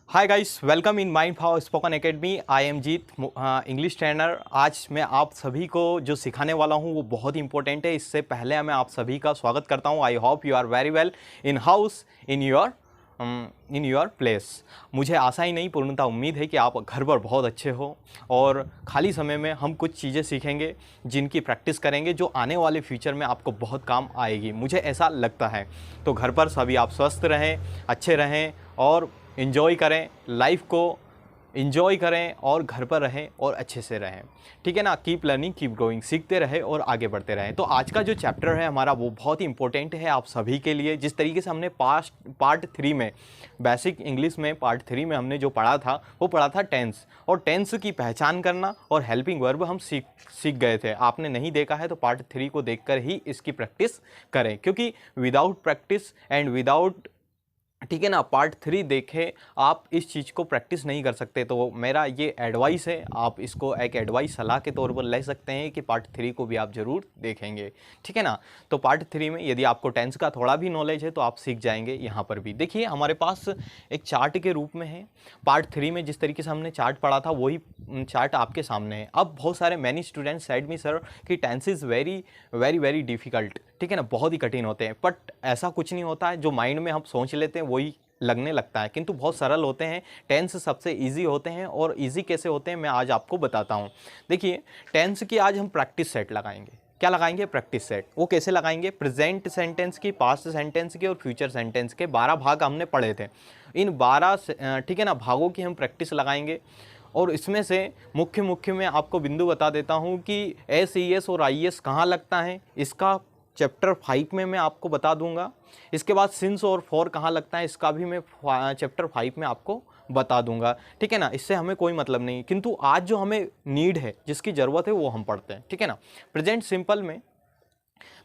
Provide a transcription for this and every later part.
Hi guys, welcome in mind power spoken academy. I am Jeet, English trainer. आज मैं आप सभी को जो सिखाने वाला हूं वो बहुत इंपॉर्टेंट है। इससे पहले मैं आप सभी का स्वागत करता हूं। I hope you are very well in house, in your place. मुझे आशा ही नहीं, पूर्णतः उम्मीद है कि आप घर पर बहुत अच्छे हो और खाली समय में हम कुछ चीज़ें सीखेंगे जिनकी प्रैक्टिस करेंगे, जो आने वाले फ्यूचर में आपको बहुत काम आएगी, मुझे ऐसा लगता है। तो घर पर सभी आप स्वस्थ रहें, अच्छे रहें और इन्जॉय करें, लाइफ को इन्जॉय करें और घर पर रहें और अच्छे से रहें। ठीक है ना। कीप लर्निंग, कीप ग्रोइंग, सीखते रहें और आगे बढ़ते रहें। तो आज का जो चैप्टर है हमारा वो बहुत ही इंपॉर्टेंट है आप सभी के लिए। जिस तरीके से हमने पार्ट 3 में, बेसिक इंग्लिश में पार्ट 3 में हमने जो पढ़ा था वो पढ़ा था टेंस, और टेंस की पहचान करना और हेल्पिंग वर्ब हम सीख गए थे। आपने नहीं देखा है तो पार्ट 3 को देखकर ही इसकी प्रैक्टिस करें, क्योंकि विदाउट प्रैक्टिस एंड विदाउट, ठीक है ना, पार्ट 3 देखें आप इस चीज़ को प्रैक्टिस नहीं कर सकते। तो मेरा ये एडवाइस है, आप इसको एक एडवाइस सलाह के तौर पर ले सकते हैं कि पार्ट 3 को भी आप ज़रूर देखेंगे। ठीक है ना। तो पार्ट 3 में यदि आपको टेंस का थोड़ा भी नॉलेज है तो आप सीख जाएंगे। यहाँ पर भी देखिए हमारे पास एक चार्ट के रूप में है। पार्ट 3 में जिस तरीके से हमने चार्ट पढ़ा था वही चार्ट आपके सामने है। अब बहुत सारे many students said me sir कि tense is very very very difficult, ठीक है ना, बहुत ही कठिन होते हैं। बट ऐसा कुछ नहीं होता है, जो माइंड में हम सोच लेते हैं वही लगने लगता है, किंतु बहुत सरल होते हैं। टेंस सबसे इजी होते हैं, और इजी कैसे होते हैं मैं आज आपको बताता हूं। देखिए टेंस की आज हम प्रैक्टिस सेट लगाएंगे। क्या लगाएंगे? Practice set. वो कैसे लगाएंगे? प्रेजेंट सेंटेंस की, पास्ट सेंटेंस की और फ्यूचर सेंटेंस के 12 भाग हमने पढ़े थे। इन 12 ठीक है ना भागों की हम प्रैक्टिस लगाएंगे। और इसमें से मुख्य मैं आपको बिंदु बता देता हूं कि SES और IES कहाँ लगता है, इसका चैप्टर 5 में मैं आपको बता दूंगा। इसके बाद सिंस और फॉर कहाँ लगता है, इसका भी मैं चैप्टर 5 में आपको बता दूंगा। ठीक है ना। इससे हमें कोई मतलब नहीं, किंतु आज जो हमें नीड है, जिसकी ज़रूरत है, वो हम पढ़ते हैं। ठीक है ना। प्रेजेंट सिंपल में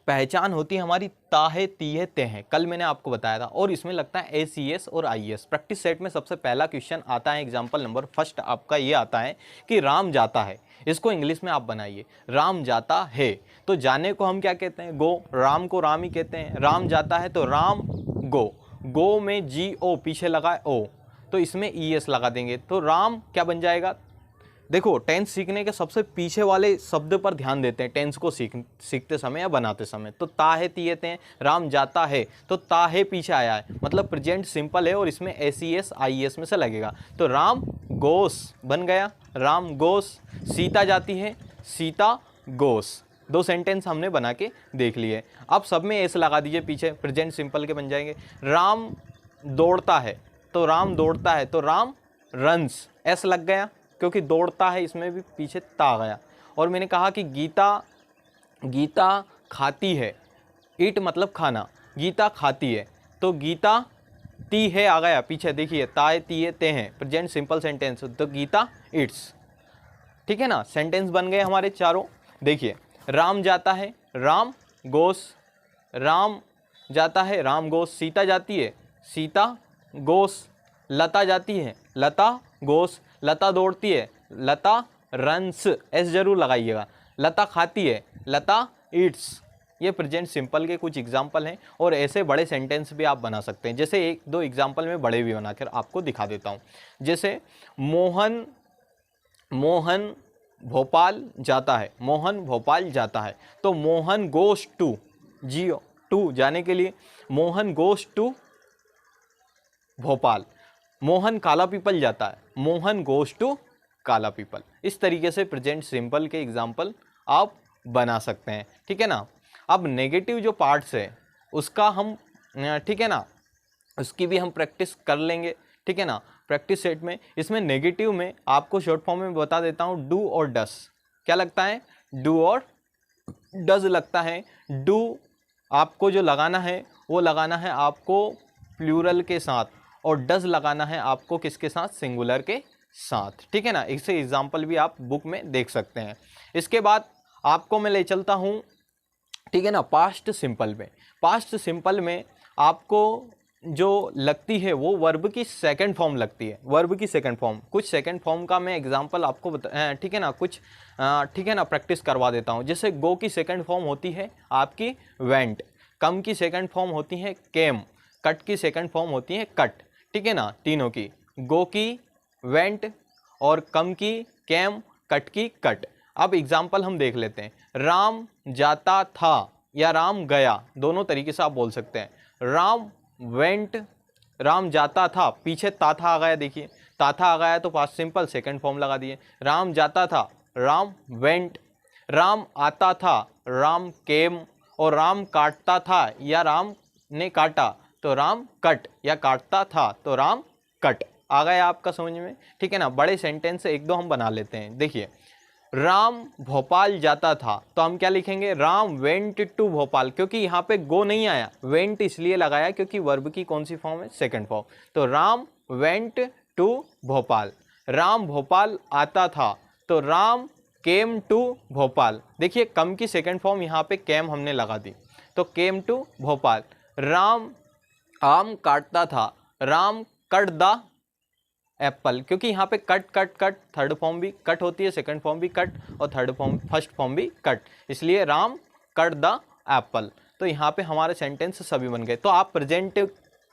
पहचान होती है हमारी ता है, ती है, ते है। कल मैंने आपको बताया था। और इसमें लगता है SES और IES। प्रैक्टिस सेट में सबसे पहला क्वेश्चन आता है, एग्जाम्पल नंबर फर्स्ट आपका ये आता है कि राम जाता है। इसको इंग्लिश में आप बनाइए, राम जाता है। तो जाने को हम क्या कहते हैं? गो। राम को राम ही कहते हैं। राम जाता है तो राम गो। गो में GO पीछे लगा O, तो इसमें ES लगा देंगे तो राम क्या बन जाएगा? देखो टेंस सीखने के सबसे पीछे वाले शब्द पर ध्यान देते हैं टेंस को सीखते समय या बनाते समय। तो ता है, तीयते हैं, राम जाता है तो ता है पीछे आया है, मतलब प्रेजेंट सिंपल है और इसमें SES IES में से लगेगा। तो राम गोस बन गया, राम गोस। सीता जाती है, सीता गोस। 2 सेंटेंस हमने बना के देख लिए। अब सब में एस लगा दीजिए पीछे, प्रेजेंट सिंपल के बन जाएंगे। राम दौड़ता है तो राम दौड़ता है तो राम रन्स, एस लग गया क्योंकि दौड़ता है, इसमें भी पीछे ता आ गया। और मैंने कहा कि गीता खाती है, ईट मतलब खाना, गीता खाती है तो गीता ती है आ गया पीछे, देखिए ताए तीए ते हैं, प्रेजेंट सिंपल सेंटेंस, तो गीता ईट्स। ठीक है ना। सेंटेंस बन गए हमारे चारों। देखिए राम जाता है, राम गोस, राम जाता है, राम गोस। सीता जाती है, सीता गोस। लता जाती है, लता गोस। लता दौड़ती है, लता रन्स, एस जरूर लगाइएगा। लता खाती है, लता ईट्स। ये प्रेजेंट सिंपल के कुछ एग्जाम्पल हैं, और ऐसे बड़े सेंटेंस भी आप बना सकते हैं। जैसे 1-2 एग्जाम्पल में बड़े भी बनाकर आपको दिखा देता हूँ। जैसे मोहन भोपाल जाता है, मोहन भोपाल जाता है तो मोहन गोस टू, जियो टू जाने के लिए, मोहन गोस टू भोपाल। मोहन काला पीपल जाता है, मोहन गोस टू काला पीपल। इस तरीके से प्रेजेंट सिंपल के एग्जाम्पल आप बना सकते हैं। ठीक है ना। अब नेगेटिव जो पार्ट्स है उसका हम, ठीक है ना, उसकी भी हम प्रैक्टिस कर लेंगे। ठीक है ना। प्रैक्टिस सेट में इसमें नेगेटिव में आपको शॉर्ट फॉर्म में बता देता हूँ, डू और डस। क्या लगता है? डू और डज लगता है। डू आपको जो लगाना है वो लगाना है आपको प्लूरल के साथ, और डज लगाना है आपको किसके साथ? सिंगुलर के साथ। ठीक है ना। इससे एग्जाम्पल भी आप बुक में देख सकते हैं। इसके बाद आपको मैं ले चलता हूँ, ठीक है ना, पास्ट सिंपल में। पास्ट सिंपल में आपको जो लगती है वो वर्ब की सेकंड फॉर्म लगती है। वर्ब की सेकंड फॉर्म, कुछ सेकंड फॉर्म का मैं एग्जांपल आपको ठीक है ना, कुछ ठीक है ना, प्रैक्टिस करवा देता हूँ। जैसे गो की सेकंड फॉर्म होती है आपकी वेंट, कम की सेकंड फॉर्म होती है केम, कट की सेकंड फॉर्म होती है कट। ठीक है ना, तीनों की। गो की वेंट, और कम की कैम, कट की कट। अब एग्जाम्पल हम देख लेते हैं। राम जाता था या राम गया, दोनों तरीके से आप बोल सकते हैं। राम वेंट, राम जाता था, पीछे ताथा आ गया, देखिए ताथा आ गया तो पास्ट सिंपल सेकंड फॉर्म लगा दिए। राम जाता था, राम वेंट। राम आता था, राम केम। और राम काटता था या राम ने काटा तो राम कट, या काटता था तो राम कट। आ गया आपका समझ में, ठीक है ना। बड़े सेंटेंस एक दो हम बना लेते हैं। देखिए, राम भोपाल जाता था तो हम क्या लिखेंगे, राम वेंट टू भोपाल, क्योंकि यहाँ पे गो नहीं आया, वेंट इसलिए लगाया क्योंकि वर्ब की कौन सी फॉर्म है, सेकंड फॉर्म। तो राम वेंट टू भोपाल। राम भोपाल आता था तो राम केम टू भोपाल। देखिए कम की सेकंड फॉर्म यहाँ पे केम हमने लगा दी, तो केम टू भोपाल। राम आम काटता था, राम कट द एप्पल, क्योंकि यहाँ पे cut cut cut third form भी कट होती है, सेकंड फॉर्म भी कट और थर्ड फॉर्म फर्स्ट फॉर्म भी कट, इसलिए राम कट द एप्पल। तो यहाँ पे हमारे सेंटेंस सभी बन गए। तो आप प्रेजेंट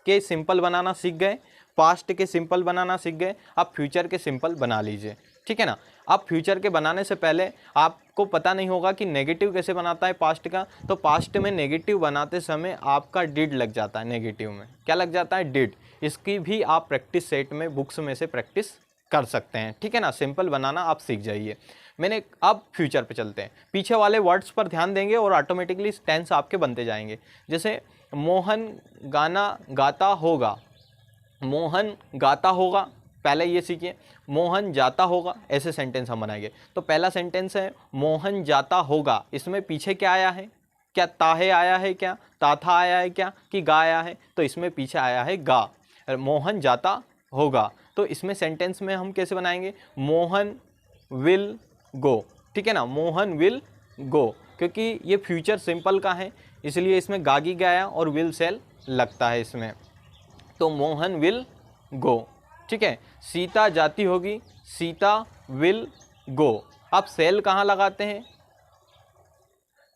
के सिंपल बनाना सीख गए, पास्ट के सिंपल बनाना सीख गए, आप फ्यूचर के सिंपल बना लीजिए, ठीक है ना। अब फ्यूचर के बनाने से पहले आपको पता नहीं होगा कि नेगेटिव कैसे बनाता है पास्ट का। तो पास्ट में नेगेटिव बनाते समय आपका डिड लग जाता है, नेगेटिव में क्या लग जाता है, डिड। इसकी भी आप प्रैक्टिस सेट में बुक्स में से प्रैक्टिस कर सकते हैं, ठीक है ना। सिंपल बनाना आप सीख जाइए। मैंने अब फ्यूचर पे चलते हैं, पीछे वाले वर्ड्स पर ध्यान देंगे और ऑटोमेटिकली टेंस आपके बनते जाएंगे। जैसे मोहन गाना गाता होगा, मोहन गाता होगा, पहले ये सीखिए। मोहन जाता होगा, ऐसे सेंटेंस हम बनाएंगे। तो पहला सेंटेंस है मोहन जाता होगा, इसमें पीछे क्या आया है, क्या ताहे आया है, क्या ताथा आया है, क्या कि गा आया है, तो इसमें पीछे आया है गा। मोहन जाता होगा, तो इसमें सेंटेंस में हम कैसे बनाएंगे, मोहन विल गो, ठीक है ना। मोहन विल गो, क्योंकि ये फ्यूचर सिंपल का है इसलिए इसमें गागी गया और विल सेल लगता है इसमें, तो मोहन विल गो, ठीक है। सीता जाती होगी, सीता विल गो। अब सेल कहाँ लगाते हैं,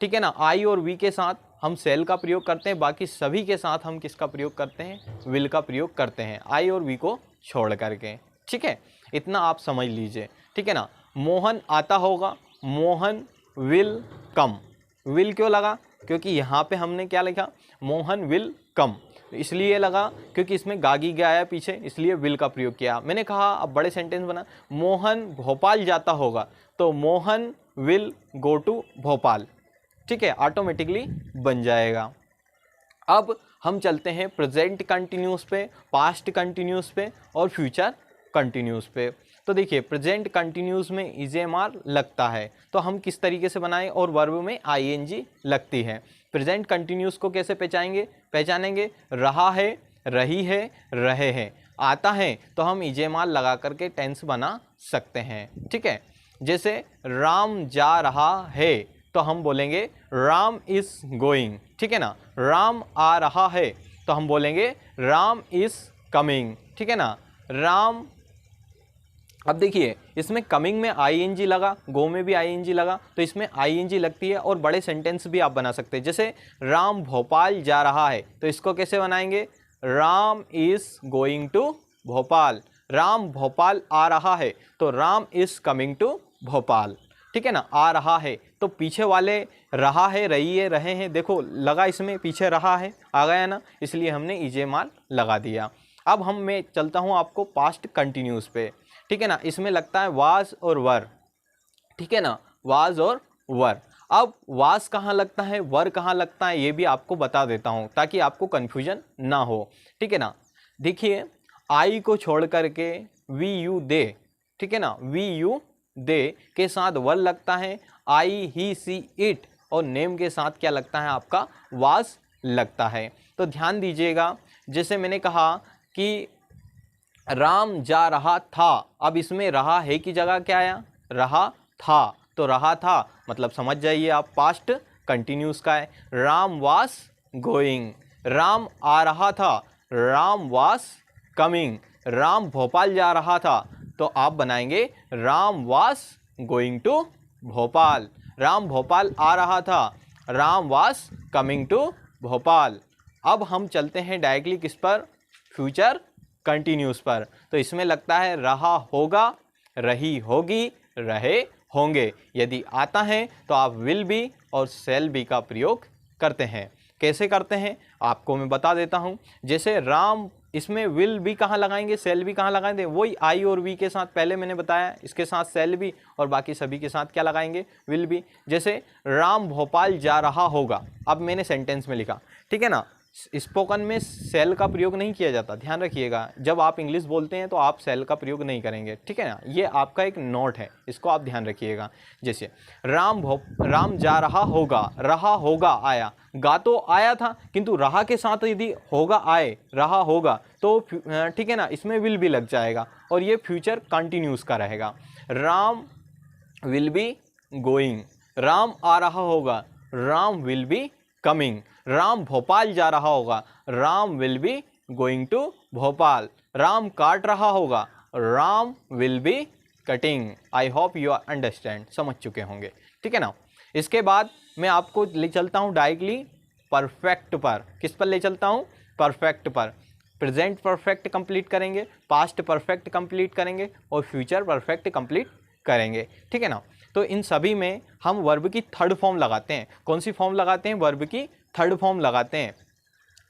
ठीक है ना, आई और वी के साथ हम सेल का प्रयोग करते हैं, बाकी सभी के साथ हम किसका प्रयोग करते हैं, विल का प्रयोग करते हैं, आई और वी को छोड़ करके, ठीक है। इतना आप समझ लीजिए, ठीक है ना। मोहन आता होगा, मोहन विल कम। विल क्यों लगा, क्योंकि यहाँ पे हमने क्या लिखा, मोहन विल कम, इसलिए लगा क्योंकि इसमें गागी गया आया पीछे, इसलिए विल का प्रयोग किया। मैंने कहा अब बड़े सेंटेंस बना, मोहन भोपाल जाता होगा, तो Mohan will go to Bhopal, ठीक है, ऑटोमेटिकली बन जाएगा। अब हम चलते हैं प्रेजेंट कंटिन्यूस पे, पास्ट कंटिन्यूस पे और फ्यूचर कंटिन्यूस पे। तो देखिए प्रेजेंट कंटिन्यूस में ईजेएमआर लगता है, तो हम किस तरीके से बनाएं, और वर्ब में आईएनजी लगती है। प्रेजेंट कंटिन्यूस को कैसे पहचानेंगे, रहा है, रही है, रहे हैं। आता है तो हम ईजेएमआर लगा करके टेंस बना सकते हैं, ठीक है। जैसे राम जा रहा है तो हम बोलेंगे राम इज गोइंग, ठीक है ना। राम आ रहा है तो हम बोलेंगे राम इज कमिंग, ठीक है ना। राम, अब देखिए इसमें कमिंग में आईएनजी लगा, गो में भी आईएनजी लगा, तो इसमें आईएनजी लगती है और बड़े सेंटेंस भी आप बना सकते हैं। जैसे राम भोपाल जा रहा है तो इसको कैसे बनाएंगे, Ram is going to Bhopal. Ram Bhopal आ रहा है तो Ram is coming to Bhopal, ठीक है ना। आ रहा है तो पीछे वाले रहा है, रही है, रहे हैं, देखो लगा इसमें पीछे रहा है आ गया ना, इसलिए हमने ईजेएमआर लगा दिया। अब मैं चलता हूँ आपको पास्ट कंटिन्यूस पे, ठीक है ना। इसमें लगता है वाज और वर, ठीक है ना, वाज और वर। अब वाज कहाँ लगता है, वर कहाँ लगता है, ये भी आपको बता देता हूँ ताकि आपको कन्फ्यूजन ना हो, ठीक है ना। देखिए आई को छोड़ करके वी यू दे, ठीक है ना, वी यू दे के साथ वर लगता है, आई ही सी इट, और नेम के साथ क्या लगता है आपका, वाज लगता है। तो ध्यान दीजिएगा, जैसे मैंने कहा कि राम जा रहा था, अब इसमें रहा है की जगह क्या आया, रहा था, तो रहा था मतलब समझ जाइए आप पास्ट कंटिन्यूस का है। राम वाज गोइंग, राम आ रहा था, राम वाज कमिंग। राम भोपाल जा रहा था तो आप बनाएंगे Ram was going to Bhopal. Ram Bhopal आ रहा था, Ram was coming to Bhopal. अब हम चलते हैं डायरेक्टली किस पर, फ्यूचर कंटिन्यूस पर। तो इसमें लगता है रहा होगा, रही होगी, रहे होंगे। यदि आता है तो आप विल बी और शैल बी का प्रयोग करते हैं। कैसे करते हैं आपको मैं बता देता हूँ। जैसे राम, इसमें विल भी कहाँ लगाएंगे, शैल भी कहाँ लगाएंगे, वही आई और वी के साथ पहले मैंने बताया, इसके साथ शैल भी और बाकी सभी के साथ क्या लगाएंगे, विल भी। जैसे राम भोपाल जा रहा होगा, अब मैंने सेंटेंस में लिखा, ठीक है ना। स्पोकन में शैल का प्रयोग नहीं किया जाता, ध्यान रखिएगा। जब आप इंग्लिश बोलते हैं तो आप शैल का प्रयोग नहीं करेंगे, ठीक है ना। ये आपका एक नोट है, इसको आप ध्यान रखिएगा। जैसे राम जा रहा होगा आया, गा तो आया था किंतु रहा के साथ यदि होगा आए, रहा होगा तो ठीक है ना, इसमें विल भी लग जाएगा और ये फ्यूचर कंटिन्यूस का रहेगा। Ram will be going, Ram आ रहा होगा, Ram will be coming. Ram Bhopal जा रहा होगा, Ram will be going to Bhopal. Ram काट रहा होगा, Ram will be cutting. I hope you understand, समझ चुके होंगे, ठीक है ना। इसके बाद मैं आपको ले चलता हूँ डायरेक्टली परफेक्ट पर। किस पर ले चलता हूँ, परफेक्ट पर। प्रेजेंट परफेक्ट कंप्लीट करेंगे, पास्ट परफेक्ट कंप्लीट करेंगे और फ्यूचर परफेक्ट कंप्लीट करेंगे, ठीक है ना। तो इन सभी में हम वर्ब की थर्ड फॉर्म लगाते हैं। कौन सी फॉर्म लगाते हैं, वर्ब की थर्ड फॉर्म लगाते हैं,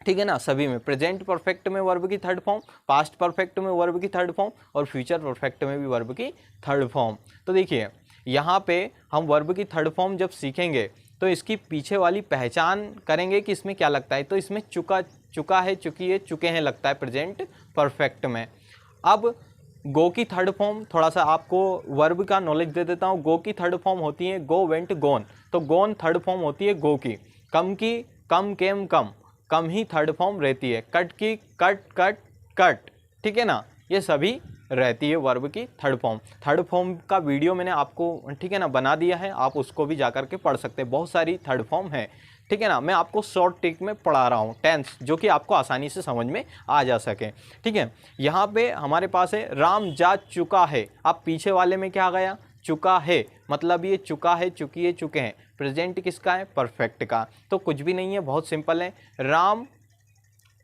ठीक है ना। सभी में प्रेजेंट परफेक्ट में वर्ब की थर्ड फॉर्म, पास्ट परफेक्ट में वर्ब की थर्ड फॉर्म और फ्यूचर परफेक्ट में भी वर्ब की थर्ड फॉर्म। तो देखिए यहाँ पे हम वर्ब की थर्ड फॉर्म जब सीखेंगे तो इसकी पीछे वाली पहचान करेंगे कि इसमें क्या लगता है। तो इसमें चुका है, चुकी है, चुके हैं लगता है प्रेजेंट परफेक्ट में। अब गो की थर्ड फॉर्म, थोड़ा सा आपको वर्ब का नॉलेज दे देता हूँ। गो की थर्ड फॉर्म होती है गो, वेंट, गोन। तो गोन थर्ड फॉर्म होती है गो की। कम की कम, केम, कम ही थर्ड फॉर्म रहती है। कट की कट, ठीक है ना। ये सभी रहती है वर्ब की थर्ड फॉर्म। थर्ड फॉर्म का वीडियो मैंने आपको, ठीक है ना, बना दिया है, आप उसको भी जा कर के पढ़ सकते हैं। बहुत सारी थर्ड फॉर्म है, ठीक है ना। मैं आपको शॉर्ट ट्रिक में पढ़ा रहा हूँ टेंस, जो कि आपको आसानी से समझ में आ जा सके, ठीक है। यहाँ पे हमारे पास है राम जा चुका है। अब पीछे वाले में क्या आ गया, चुका है, मतलब ये चुका है, चुकी है, चुके हैं। प्रेजेंट किसका है, परफेक्ट का। तो कुछ भी नहीं है, बहुत सिंपल है। राम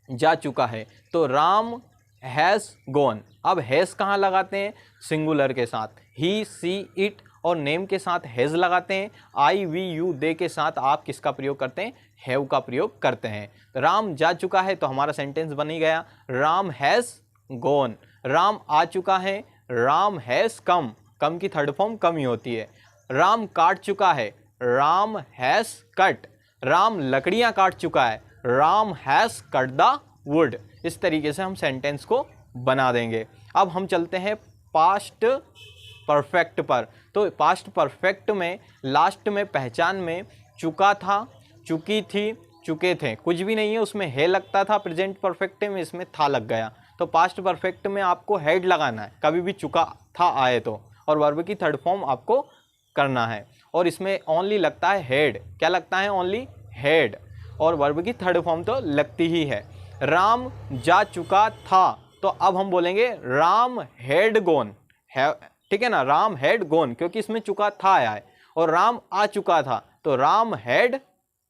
जा चुका है तो राम हैज़ गॉन। अब हैज़ कहाँ लगाते हैं, सिंगुलर के साथ। ही, सी, इट और नेम के साथ हैज़ लगाते हैं। आई, वी, यू, दे के साथ आप किसका प्रयोग करते हैं, हैव का प्रयोग करते हैं। राम जा चुका है तो हमारा सेंटेंस बन ही गया, राम हैज़ गॉन। राम आ चुका है, राम हैज़ कम। कम की थर्ड फॉर्म कम ही होती है। राम काट चुका है, राम हैज़ कट। राम लकड़ियाँ काट चुका है, Ram has cut the wood. इस तरीके से हम सेंटेंस को बना देंगे। अब हम चलते हैं पास्ट परफेक्ट पर। तो पास्ट परफेक्ट में लास्ट में पहचान में चुका था, चुकी थी, चुके थे, कुछ भी नहीं है उसमें है लगता था। प्रेजेंट परफेक्ट में इसमें था लग गया। तो पास्ट परफेक्ट में आपको हेड लगाना है, कभी भी चुका था आए तो, और वर्ब की थर्ड फॉर्म आपको करना है। और इसमें ओनली लगता है हेड। क्या लगता है, ओनली हेड। और वर्ब की थर्ड फॉर्म तो लगती ही है। राम जा चुका था तो अब हम बोलेंगे राम हैड गॉन, ठीक है ना। राम हैड गॉन क्योंकि इसमें चुका था आया है। और राम आ चुका था तो राम हैड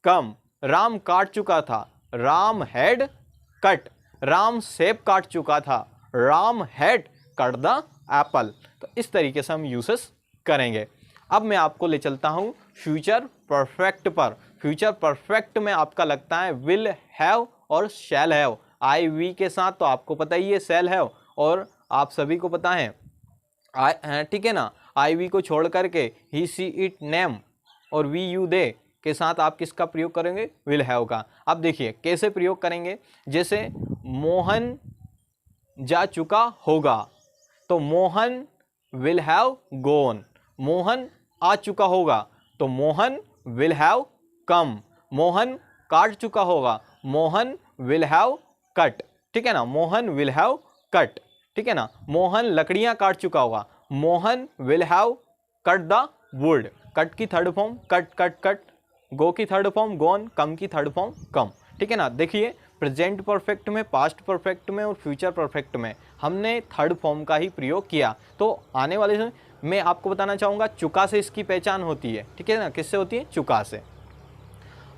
कम। राम काट चुका था, राम हैड कट। राम सेब काट चुका था, Ram had cut the Apple. तो इस तरीके से हम यूसेस करेंगे। अब मैं आपको ले चलता हूँ फ्यूचर परफेक्ट पर। फ्यूचर परफेक्ट में आपका लगता है विल हैव और शैल हैव। आई, वी के साथ तो आपको पता ही है शैल हैव, और आप सभी को पता है, ठीक है ना। आई, वी को छोड़ करके ही, सी, इट, नेम और वी, यू, दे के साथ आप किसका प्रयोग करेंगे, विल हैव का। अब देखिए कैसे प्रयोग करेंगे। जैसे मोहन जा चुका होगा तो Mohan will have gone. Mohan आ चुका होगा तो Mohan will have come. Mohan काट चुका होगा, मोहन विल हैव कट, ठीक है ना। मोहन विल हैव कट, ठीक है ना। मोहन लकड़ियां काट चुका होगा, Mohan will have cut the wood. Cut की थर्ड फॉर्म कट। गो की थर्ड फॉर्म गॉन, कम की थर्ड फॉर्म कम, ठीक है ना। देखिए प्रेजेंट परफेक्ट में, पास्ट परफेक्ट में और फ्यूचर परफेक्ट में हमने थर्ड फॉर्म का ही प्रयोग किया। तो आने वाले समय मैं आपको बताना चाहूँगा चुका से इसकी पहचान होती है, ठीक है ना। किससे होती है, चुका से।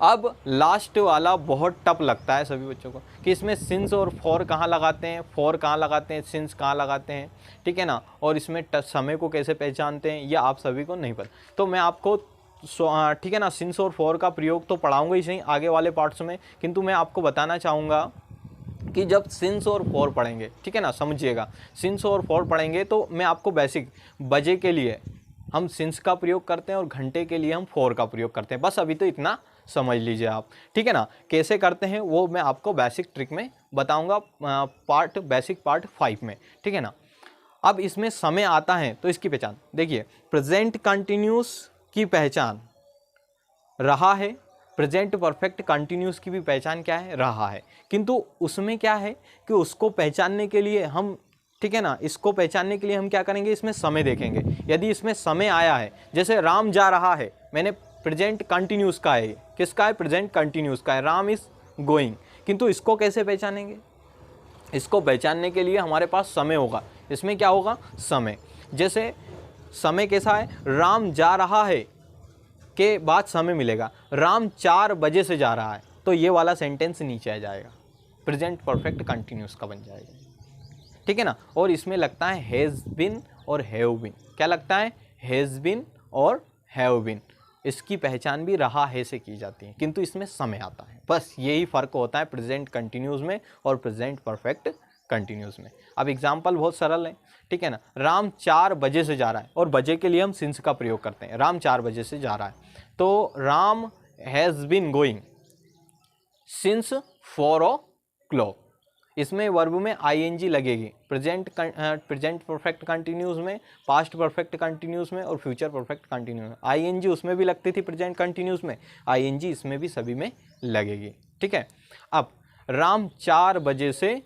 अब लास्ट वाला बहुत टफ लगता है सभी बच्चों को कि इसमें सिंस और फॉर कहाँ लगाते हैं, फॉर कहाँ लगाते हैं, सिंस कहाँ लगाते हैं, ठीक है ना, और इसमें समय को कैसे पहचानते हैं, ये आप सभी को नहीं पता। तो मैं आपको ठीक है ना, सिंस और फॉर का प्रयोग तो पढ़ाऊंगा ही सही आगे वाले पार्ट्स में, किंतु मैं आपको बताना चाहूँगा कि जब सिंस और फॉर पढ़ेंगे, ठीक है ना, समझिएगा, सिंस और फॉर पढ़ेंगे तो मैं आपको बेसिक बजे के लिए हम सिंस का प्रयोग करते हैं और घंटे के लिए हम फॉर का प्रयोग करते हैं। बस अभी तो इतना समझ लीजिए आप, ठीक है ना। कैसे करते हैं वो मैं आपको बेसिक ट्रिक में बताऊंगा, बेसिक पार्ट 5 में, ठीक है ना। अब इसमें समय आता है तो इसकी पहचान देखिए, प्रेजेंट कंटिन्यूस की पहचान रहा है, प्रेजेंट परफेक्ट कंटिन्यूस की भी पहचान क्या है, रहा है, किंतु उसमें क्या है कि उसको पहचानने के लिए हम, ठीक है ना, इसको पहचानने के लिए हम क्या करेंगे, इसमें समय देखेंगे। यदि इसमें समय आया है, जैसे राम जा रहा है, मैंने प्रेजेंट कंटिन्यूस का है, किसका है, प्रेजेंट कंटिन्यूस का है, राम इज गोइंग, किंतु इसको कैसे पहचानेंगे, इसको पहचानने के लिए हमारे पास समय होगा। इसमें क्या होगा, समय, जैसे समय कैसा है, राम जा रहा है के बाद समय मिलेगा, राम 4 बजे से जा रहा है, तो ये वाला सेंटेंस नीचे आ जाएगा, प्रेजेंट परफेक्ट कंटिन्यूस का बन जाएगा, ठीक है ना। और इसमें लगता है हैज़ बिन और हैव बिन, क्या लगता है, हैज़ बिन और हैव बिन, इसकी पहचान भी रहा है से की जाती है, किंतु इसमें समय आता है। बस यही फ़र्क होता है प्रेजेंट कंटिन्यूस में और प्रेजेंट परफेक्ट कंटिन्यूस में। अब एग्जाम्पल बहुत सरल है, ठीक है ना, राम 4 बजे से जा रहा है, और बजे के लिए हम सिंस का प्रयोग करते हैं, राम 4 बजे से जा रहा है, तो Ram has been going since 4 o'clock, इसमें वर्ब में आईएनजी लगेगी, प्रेजेंट परफेक्ट कंटिन्यूस में, पास्ट परफेक्ट कंटिन्यूस में और फ्यूचर परफेक्ट कंटिन्यूस में। आईएनजी उसमें भी लगती थी प्रेजेंट कंटिन्यूस में, आईएनजी इसमें भी सभी में लगेगी, ठीक है। अब राम 4 बजे से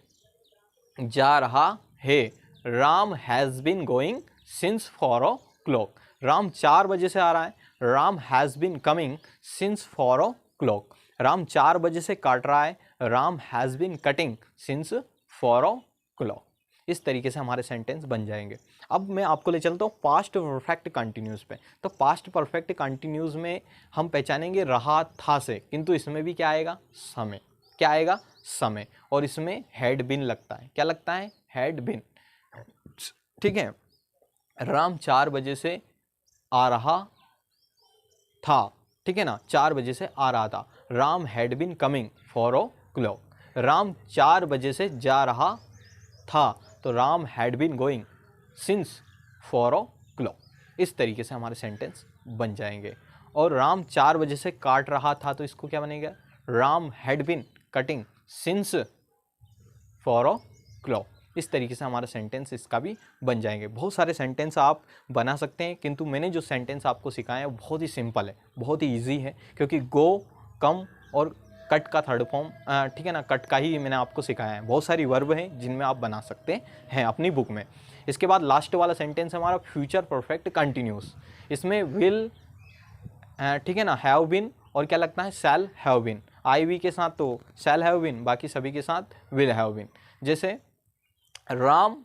जा रहा है, Ram has been going since 4 o'clock, Ram 4 बजे से आ रहा है, Ram has been coming since 4 o'clock, Ram 4 बजे से काट रहा है, Ram has been cutting since 4 o'clock। इस तरीके से हमारे सेंटेंस बन जाएंगे। अब मैं आपको ले चलता हूँ पास्ट परफेक्ट कंटिन्यूस पे। तो पास्ट परफेक्ट कंटिन्यूस में हम पहचानेंगे रहा था से, किंतु इसमें भी क्या आएगा, समय, क्या आएगा, समय, और इसमें हैड बिन लगता है, क्या लगता है, हैड बिन, ठीक है। राम 4 बजे से आ रहा था, ठीक है ना, 4 बजे से आ रहा था, Ram had been coming 4 o'clock, Ram 4 बजे से जा रहा था, तो Ram had been going since 4 o'clock। इस तरीके से हमारे सेंटेंस बन जाएंगे। और राम 4 बजे से काट रहा था, तो इसको क्या बनेगा, Ram had been cutting since 4 o'clock। इस तरीके से हमारा सेंटेंस इसका भी बन जाएंगे। बहुत सारे सेंटेंस आप बना सकते हैं, किंतु मैंने जो सेंटेंस आपको सिखाया है वो बहुत ही सिंपल है, बहुत ही इजी है, क्योंकि गो, कम और कट का थर्ड फॉर्म, ठीक है ना, कट का ही मैंने आपको सिखाया है। बहुत सारी वर्ब हैं जिनमें आप बना सकते हैं अपनी बुक में। इसके बाद लास्ट वाला सेंटेंस हमारा फ्यूचर परफेक्ट कंटिन्यूस, इसमें विल, ठीक है ना, हैव बिन और क्या लगता है, shall have been, I we के साथ तो शैल हैव बिन, बाकी सभी के साथ विल हैव बिन। जैसे राम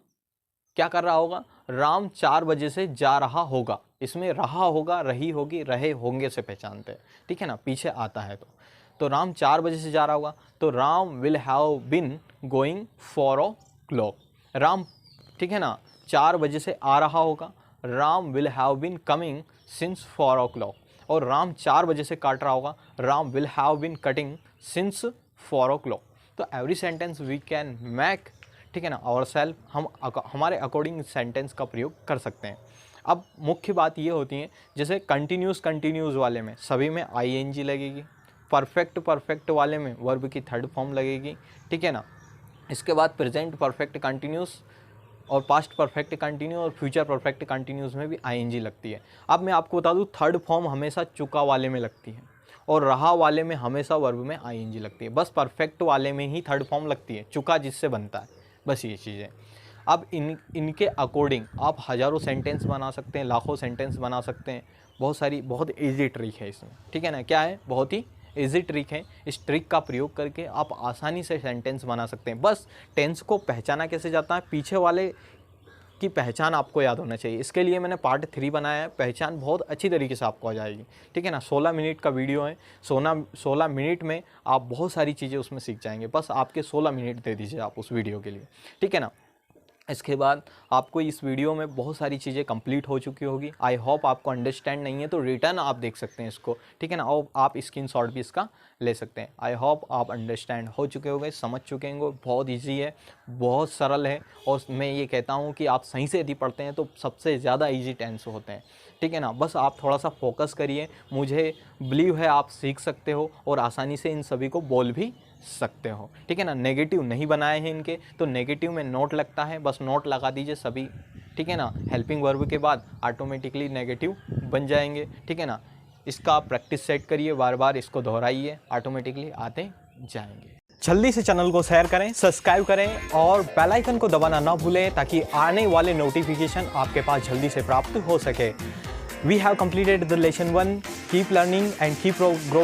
क्या कर रहा होगा, राम 4 बजे से जा रहा होगा, इसमें रहा होगा, रही होगी, रहे होंगे से पहचानते हैं, ठीक है ना, पीछे आता है तो राम 4 बजे से जा रहा होगा, तो Ram will have been going 4 o'clock, Ram, ठीक है ना, 4 बजे से आ रहा होगा, Ram will have bin coming since 4 o'clock, और राम 4 बजे से काट रहा होगा, Ram will have been cutting since 4 o'clock। तो every sentence we can make, ठीक है ना, आवरसेल्फ, हम हमारे अकॉर्डिंग सेंटेंस का प्रयोग कर सकते हैं। अब मुख्य बात ये होती है, जैसे कंटिन्यूस वाले में सभी में आईएनजी लगेगी, परफेक्ट वाले में वर्ब की थर्ड फॉर्म लगेगी, ठीक है ना। इसके बाद प्रेजेंट परफेक्ट कंटिन्यूस और पास्ट परफेक्ट कंटिन्यू और फ्यूचर परफेक्ट कंटिन्यूस में भी आईएनजी लगती है। अब मैं आपको बता दूँ, थर्ड फॉर्म हमेशा चुका वाले में लगती है और रहा वाले में हमेशा वर्ब में आईएनजी लगती है। बस परफेक्ट वाले में ही थर्ड फॉर्म लगती है, चुका जिससे बनता है, बस ये चीज़ है। अब इनके अकॉर्डिंग आप हज़ारों सेंटेंस बना सकते हैं, लाखों सेंटेंस बना सकते हैं। बहुत ईजी ट्रिक है इसमें, ठीक है ना, क्या है, बहुत ही ईजी ट्रिक है। इस ट्रिक का प्रयोग करके आप आसानी से सेंटेंस बना सकते हैं। बस टेंस को पहचाना कैसे जाता है, पीछे वाले की पहचान आपको याद होना चाहिए। इसके लिए मैंने पार्ट 3 बनाया है, पहचान बहुत अच्छी तरीके से आपको आ जाएगी, ठीक है ना। 16 मिनट का वीडियो है, 16 मिनट में आप बहुत सारी चीज़ें उसमें सीख जाएंगे। बस आपके 16 मिनट दे दीजिए आप उस वीडियो के लिए, ठीक है ना। इसके बाद आपको इस वीडियो में बहुत सारी चीज़ें कंप्लीट हो चुकी होगी। आई होप आपको अंडरस्टैंड नहीं है तो रिटर्न आप देख सकते हैं इसको, ठीक है ना, और आप स्क्रीनशॉट भी इसका ले सकते हैं। आई होप आप अंडरस्टैंड हो चुके होंगे, समझ चुके होंगे। बहुत इजी है, बहुत सरल है, और मैं ये कहता हूँ कि आप सही से यदि पढ़ते हैं तो सबसे ज़्यादा ईजी टेंस होते हैं, ठीक है ना। बस आप थोड़ा सा फोकस करिए, मुझे बिलीव है आप सीख सकते हो और आसानी से इन सभी को बोल भी सकते हो, ठीक है ना। नेगेटिव नहीं बनाए हैं इनके, तो नेगेटिव में नोट लगता है, बस नोट लगा दीजिए सभी, ठीक है ना। हेल्पिंग वर्ब के बाद ऑटोमेटिकली नेगेटिव बन जाएंगे, ठीक है ना। इसका प्रैक्टिस सेट करिए, बार बार इसको दोहराइए, ऑटोमेटिकली आते जाएंगे। जल्दी से चैनल को शेयर करें, सब्सक्राइब करें और बेल आइकन को दबाना ना भूलें ताकि आने वाले नोटिफिकेशन आपके पास जल्दी से प्राप्त हो सके। We have completed the lesson 1. Keep learning and keep growing.